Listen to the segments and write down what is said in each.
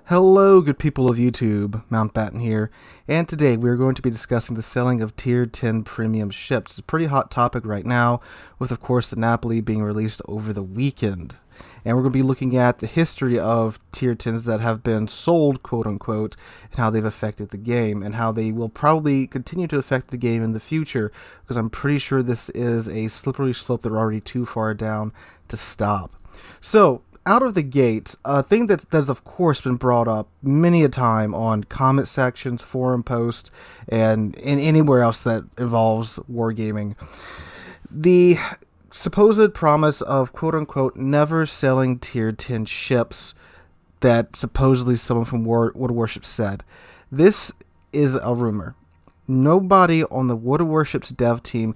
Hello, good people of YouTube, Mountbatten here, and today we are going to be discussing the selling of Tier 10 premium ships. It's a pretty hot topic right now, with of course the Napoli being released over the weekend. And we're going to be looking at the history of Tier 10s that have been sold, quote unquote, and how they've affected the game, and how they will probably continue to affect the game in the future, because I'm pretty sure this is a slippery slope that we're already too far down to stop. So, out of the gate, a thing that's of course been brought up many a time on comment sections, forum posts, and anywhere else that involves wargaming, the supposed promise of quote-unquote never selling tier 10 ships that supposedly someone from World of Warships said. This is a rumor. Nobody on the World of Warships dev team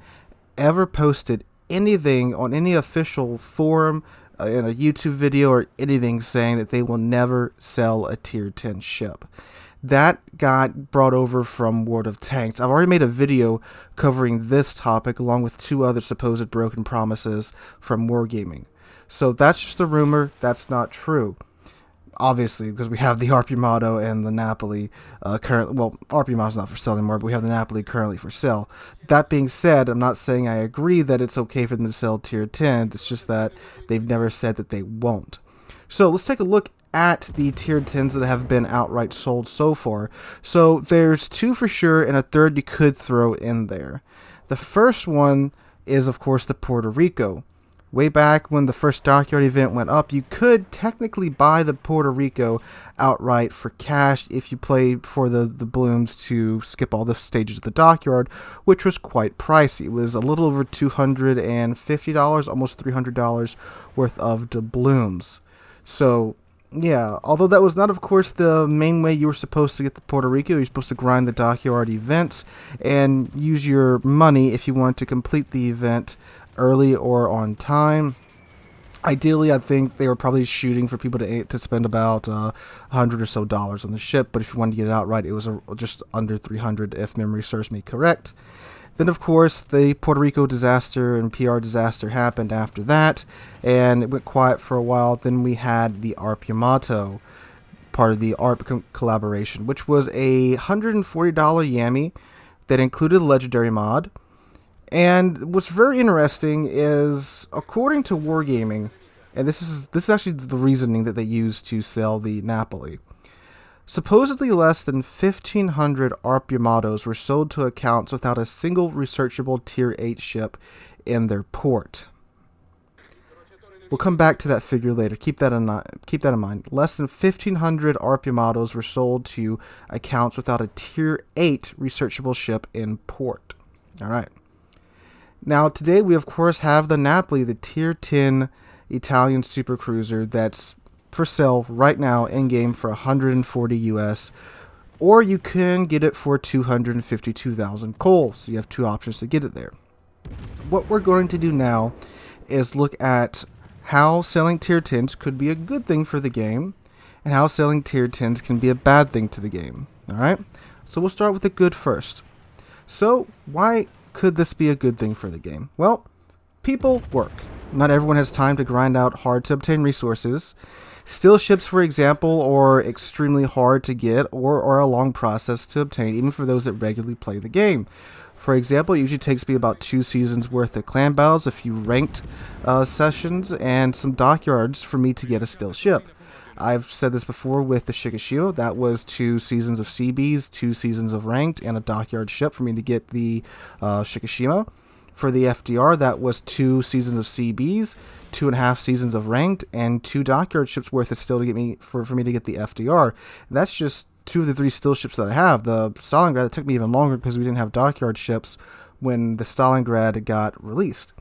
ever posted anything on any official forum, in a YouTube video or anything, saying that they will never sell a tier 10 ship. That got brought over from World of Tanks. I've already made a video covering this topic along with two other supposed broken promises from Wargaming. So that's just a rumor. That's not true. Obviously, because we have the Arpimato and the Napoli currently. Well, Arpimato's not for sale anymore, but we have the Napoli currently for sale. That being said, I'm not saying I agree that it's okay for them to sell tier 10. It's just that they've never said that they won't. So let's take a look at the tier 10s that have been outright sold so far. So there's two for sure, and a third you could throw in there. The first one is, of course, the Puerto Rico. Way back when the first Dockyard event went up, you could technically buy the Puerto Rico outright for cash if you played for the blooms to skip all the stages of the Dockyard, which was quite pricey. It was a little over $250, almost $300 worth of doubloons. So, yeah, although that was not, of course, the main way you were supposed to get the Puerto Rico. You're supposed to grind the Dockyard events and use your money if you want to complete the event early or on time. Ideally, I think they were probably shooting for people to spend about $100 or so on the ship, but if you wanted to get it outright, it was just under 300 if memory serves me correct. Then, of course, the Puerto Rico disaster and PR disaster happened after that, and it went quiet for a while. Then we had the Arpimato, part of the ARP collaboration, which was a $140 Yami that included a legendary mod. And what's very interesting is, according to Wargaming, and this is actually the reasoning that they used to sell the Napoli, supposedly less than 1,500 Arpimatos were sold to accounts without a single researchable Tier 8 ship in their port. We'll come back to that figure later. Keep that in mind. Less than 1,500 Arpimatos were sold to accounts without a Tier 8 researchable ship in port. All right. Now, today we, of course, have the Napoli, the Tier 10 Italian supercruiser that's for sale right now in-game for 140 US, or you can get it for 252,000 coal. So you have two options to get it there. What we're going to do now is look at how selling Tier 10s could be a good thing for the game, and how selling Tier 10s can be a bad thing to the game. Alright? So we'll start with the good first. So, why could this be a good thing for the game? Well, people work. Not everyone has time to grind out hard to obtain resources. Steel ships, for example, are extremely hard to get or are a long process to obtain, even for those that regularly play the game. For example, it usually takes me about 2 seasons worth of clan battles, a few ranked sessions, and some dockyards for me to get a steel ship. I've said this before with the Shikishio. That was 2 seasons of CBs, 2 seasons of ranked, and a dockyard ship for me to get the Shikishima. For the FDR, that was 2 seasons of CBs, 2.5 seasons of ranked, and 2 dockyard ships worth of steel to get me for me to get the FDR. That's just 2 of the 3 steel ships that I have. The Stalingrad, it took me even longer because we didn't have dockyard ships when the Stalingrad got released.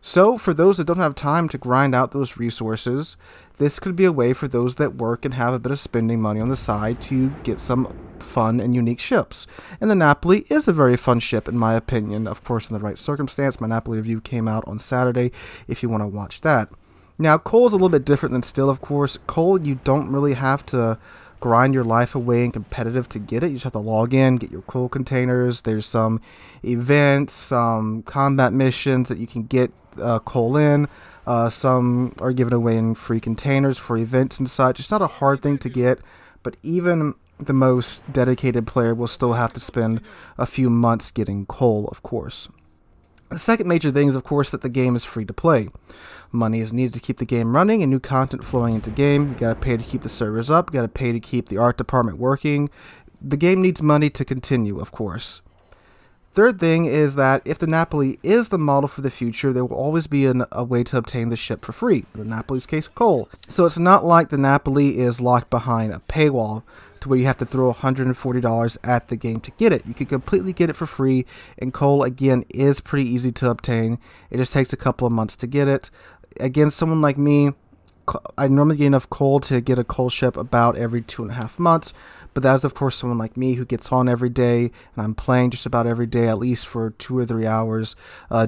So, for those that don't have time to grind out those resources, this could be a way for those that work and have a bit of spending money on the side to get some fun and unique ships. And the Napoli is a very fun ship, in my opinion, of course in the right circumstance. My Napoli review came out on Saturday, if you want to watch that. Now, coal is a little bit different than steel, of course. Coal, you don't really have to grind your life away in competitive to get it. You just have to log in, get your coal containers. There's some events, some combat missions that you can get coal in. Some are given away in free containers for events and such. It's not a hard thing to get, but even the most dedicated player will still have to spend a few months getting coal, of course. The second major thing is, of course, that the game is free to play. Money is needed to keep the game running and new content flowing into game. You gotta pay to keep the servers up, you gotta pay to keep the art department working. The game needs money to continue, of course. Third thing is that if the Napoli is the model for the future, there will always be a way to obtain the ship for free. In the Napoli's case, coal. So it's not like the Napoli is locked behind a paywall to where you have to throw $140 at the game to get it. You can completely get it for free, and coal, again, is pretty easy to obtain. It just takes a couple of months to get it. Again, someone like me, I normally get enough coal to get a coal ship about every 2.5 months, but that is, of course, someone like me who gets on every day, and I'm playing just about every day, at least for 2 or 3 hours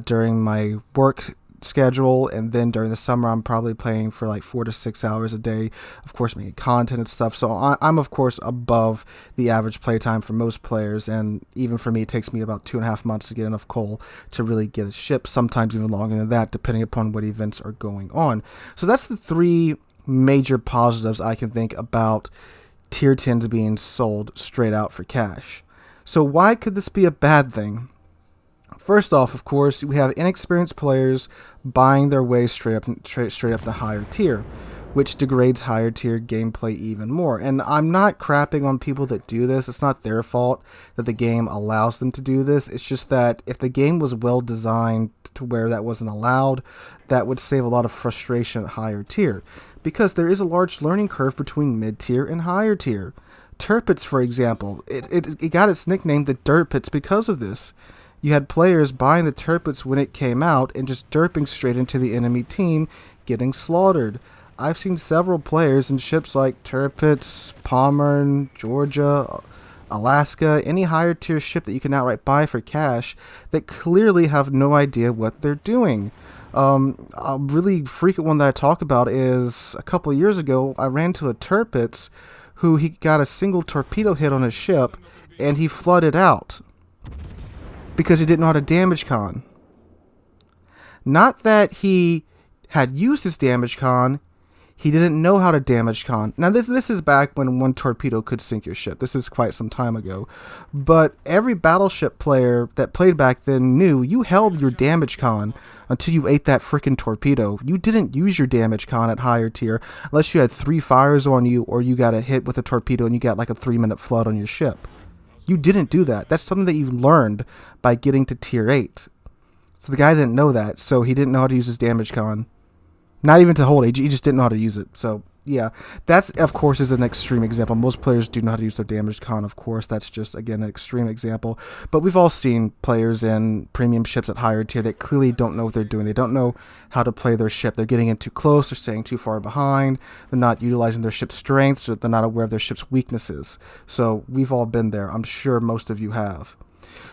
during my work schedule, and then during the summer I'm probably playing for like 4 to 6 hours a day, of course, making content and stuff. So I'm of course above the average playtime for most players, and even for me it takes me about 2.5 months to get enough coal to really get a ship, sometimes even longer than that, depending upon what events are going on. So that's the 3 major positives I can think about tier 10s being sold straight out for cash. So why could this be a bad thing? First off, of course, we have inexperienced players buying their way straight up the higher tier, which degrades higher tier gameplay even more. And I'm not crapping on people that do this. It's not their fault that the game allows them to do this. It's just that if the game was well designed to where that wasn't allowed, that would save a lot of frustration at higher tier, because there is a large learning curve between mid tier and higher tier. Turpits, for example, it got its nickname the Dirt Pits because of this. You had players buying the Turpits when it came out and just derping straight into the enemy team, getting slaughtered. I've seen several players in ships like Turpits, Pommern, Georgia, Alaska, any higher tier ship that you can outright buy for cash, that clearly have no idea what they're doing. A really frequent one that I talk about is a couple of years ago, I ran to a Turpits who he got a single torpedo hit on his ship and he flooded out because he didn't know how to damage con. Not that he had used his damage con, he didn't know how to damage con. Now this is back when one torpedo could sink your ship. This is quite some time ago. But every battleship player that played back then knew you held your damage con until you ate that freaking torpedo. You didn't use your damage con at higher tier unless you had 3 fires on you or you got a hit with a torpedo and you got like a 3-minute flood on your ship. You didn't do that. That's something that you learned by getting to tier 8. So the guy didn't know that, so he didn't know how to use his damage con. Not even to hold it, he just didn't know how to use it. So yeah, that's of course is an extreme example. Most players do know how to use their damage con, of course. That's just, again, an extreme example. But we've all seen players in premium ships at higher tier that clearly don't know what they're doing. They don't know how to play their ship. They're getting in too close, they're staying too far behind, they're not utilizing their ship's strengths, or they're not aware of their ship's weaknesses. So we've all been there. I'm sure most of you have.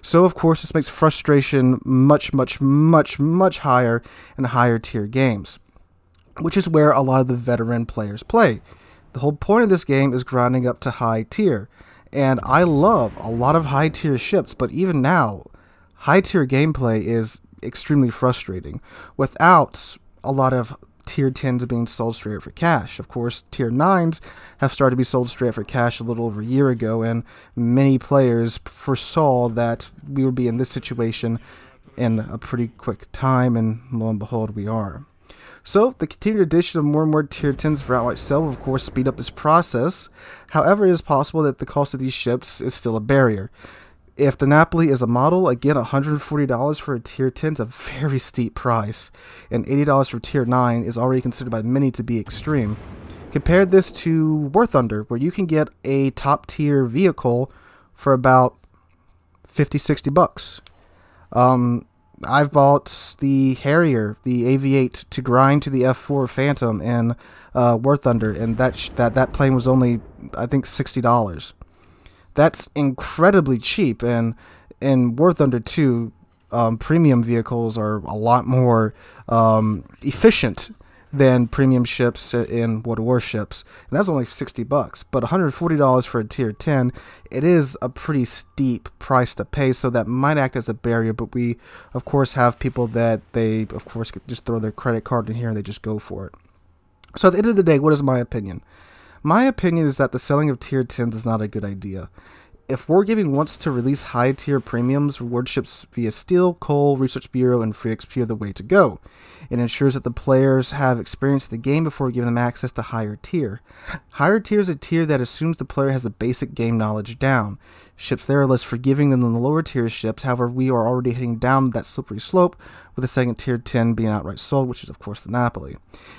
So of course this makes frustration much, much, much, much higher in higher tier games, which is where a lot of the veteran players play. The whole point of this game is grinding up to high tier, and I love a lot of high tier ships, but even now, high tier gameplay is extremely frustrating without a lot of tier 10s being sold straight for cash. Of course, tier 9s have started to be sold straight for cash a little over a year ago, and many players foresaw that we would be in this situation in a pretty quick time, and lo and behold, we are. So, the continued addition of more and more tier 10s for outright sale will of course speed up this process. However, it is possible that the cost of these ships is still a barrier. If the Napoli is a model, again, $140 for a tier 10 is a very steep price, and $80 for tier 9 is already considered by many to be extreme. Compare this to War Thunder, where you can get a top tier vehicle for about $50-$60. I've bought the Harrier, the AV-8, to grind to the F4 Phantom in War Thunder, and that plane was only, I think, $60. That's incredibly cheap, and in War Thunder 2, premium vehicles are a lot more efficient than premium ships in World of Warships, and that's only $60. But $140 for a tier 10, it is a pretty steep price to pay, so that might act as a barrier. But we, of course, have people that they, of course, just throw their credit card in here and they just go for it. So at the end of the day, what is my opinion? My opinion is that the selling of tier 10s is not a good idea. If Wargaming wants to release high-tier premiums, reward ships via Steel, Coal, Research Bureau, and Free XP are the way to go. It ensures that the players have experience in the game before giving them access to higher tier. Higher tier is a tier that assumes the player has the basic game knowledge down. Ships there are less forgiving than the lower tier ships, however we are already heading down that slippery slope, with the second tier 10 being outright sold, which is of course the Napoli.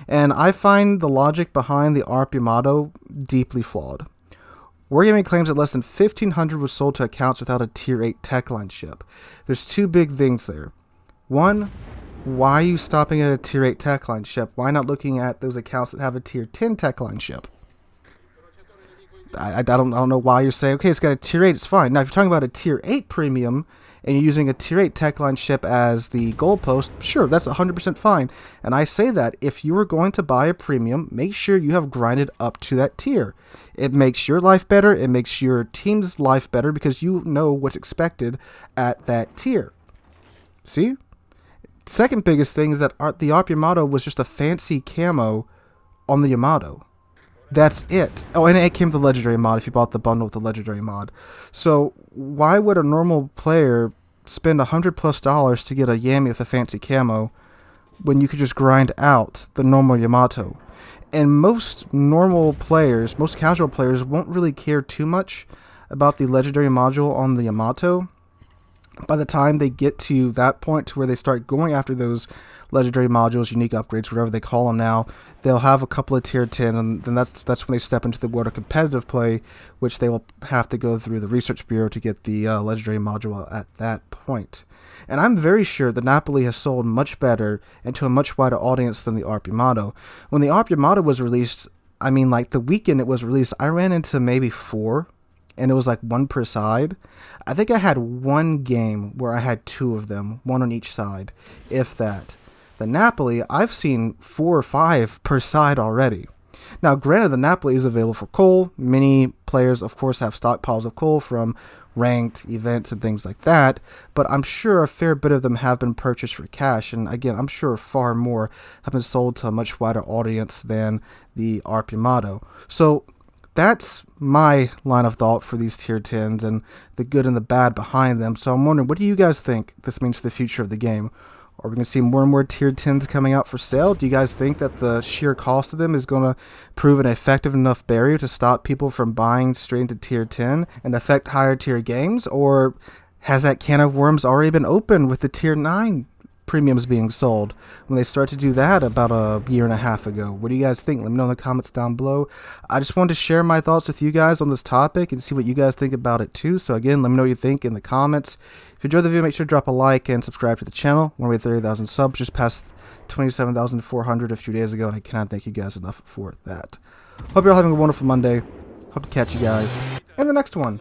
And I find the logic behind the ARP Yamato deeply flawed. Wargaming claims that less than 1,500 was sold to accounts without a Tier 8 techline ship. There's two big things there. One, why are you stopping at a Tier 8 techline ship? Why not looking at those accounts that have a Tier 10 techline ship? I don't know why you're saying, okay, it's got a Tier 8, it's fine. Now, if you're talking about a Tier 8 premium, and you're using a Tier 8 techline ship as the goalpost, sure, that's 100% fine. And I say that if you are going to buy a premium, make sure you have grinded up to that tier. It makes your life better, it makes your team's life better, because you know what's expected at that tier. See? Second biggest thing is that the ARP Yamato was just a fancy camo on the Yamato. That's it. Oh, and it came with the legendary mod if you bought the bundle with the legendary mod. So why would a normal player spend $100+ to get a Yami with a fancy camo when you could just grind out the normal Yamato? And most normal players, most casual players, won't really care too much about the legendary module on the Yamato. By the time they get to that point to where they start going after those legendary modules, unique upgrades, whatever they call them now, they'll have a couple of tier 10, and then that's when they step into the world of competitive play, which they will have to go through the Research Bureau to get the legendary module at that point. And I'm very sure the Napoli has sold much better and to a much wider audience than the ARP Yamato. When the ARP Yamato was released, I mean, like the weekend it was released, I ran into maybe 4, and it was like 1 per side. I think I had one game where I had 2 of them, 1 on each side, if that. The Napoli, I've seen 4 or 5 per side already. Now, granted, the Napoli is available for coal. Many players, of course, have stockpiles of coal from ranked events and things like that, but I'm sure a fair bit of them have been purchased for cash, and again, I'm sure far more have been sold to a much wider audience than the ARP Yamato. So that's my line of thought for these tier 10s and the good and the bad behind them. So I'm wondering, what do you guys think this means for the future of the game? Are we going to see more and more tier 10s coming out for sale? Do you guys think that the sheer cost of them is going to prove an effective enough barrier to stop people from buying straight into tier 10 and affect higher tier games? Or has that can of worms already been opened with the tier 9 premiums being sold when they started to do that about a year and a half ago? What do you guys think? Let me know in the comments down below. I just wanted to share my thoughts with you guys on this topic and see what you guys think about it too. So again, let me know what you think in the comments. If you enjoyed the video, make sure to drop a like and subscribe to the channel. We're at 30,000 subs, just past 27,400 a few days ago, and I cannot thank you guys enough for that. Hope you're all having a wonderful Monday. Hope to catch you guys in the next one.